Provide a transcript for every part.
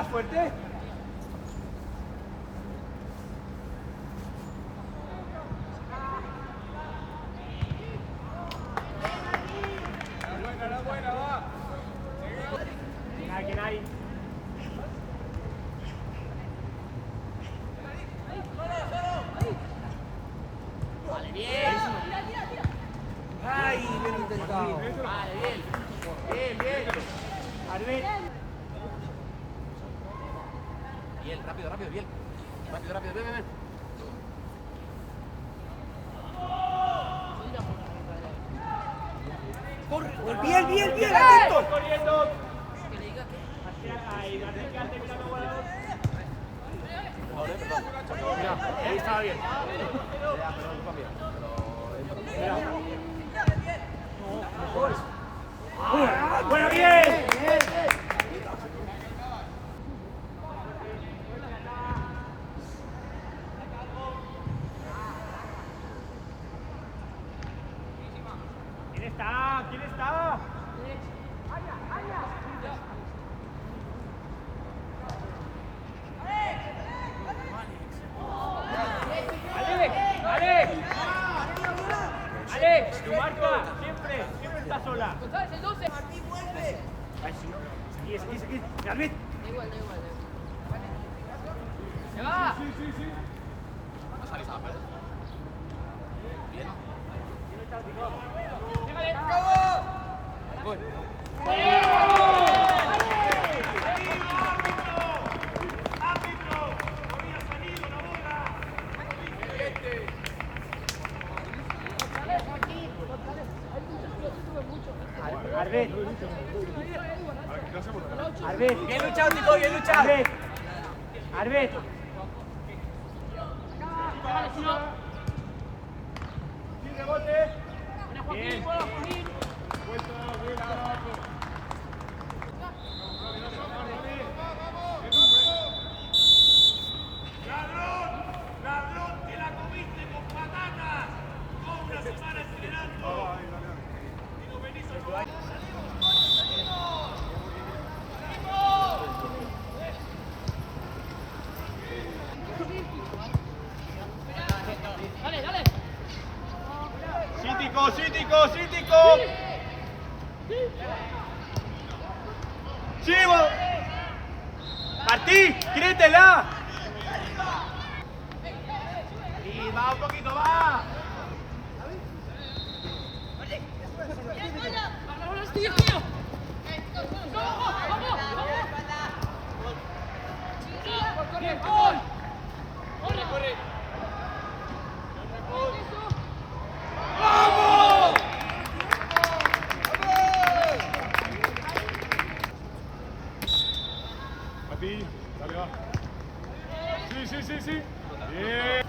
más fuerte. Buena, va. ¿Quién hay? Vale, bien. Ay, bien intentado. Vale, bien. Arbet. Bien, rápido, bien. Rápido, ven. Corre, bien, atento. Corriendo. Que le diga que... Ahí, Martín, quédate mirando guardador. Mira, ahí estaba bien. Bueno, bien. ¿Quién está? Alex, tu marca, siempre está sola. González, el 12. Aquí. Arbet. Da igual. ¡Ya va! No sales a ver. Bien. Gol. Arbet. Bien luchado, Tico, bien luchado. Arbet. Sin rebote. Bien. ¡Ladrón, que la comiste con patatas! ¡Con una semana esperando! Y no venís a Dale. Cítico. Chivo. Martí, créetela. Y va un poquito, va. Corre. Mati, dale, va. Sí. Bien.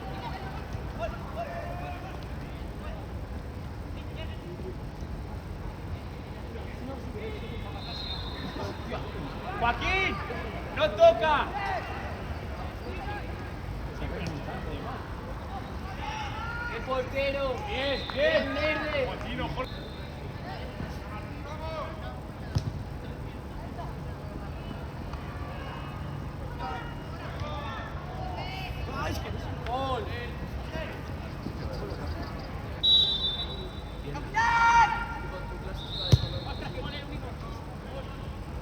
Joaquín, no toca. ¡Qué portero! Bien. Verde! Joaquino, Jorge. Gol.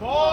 ¡Gol!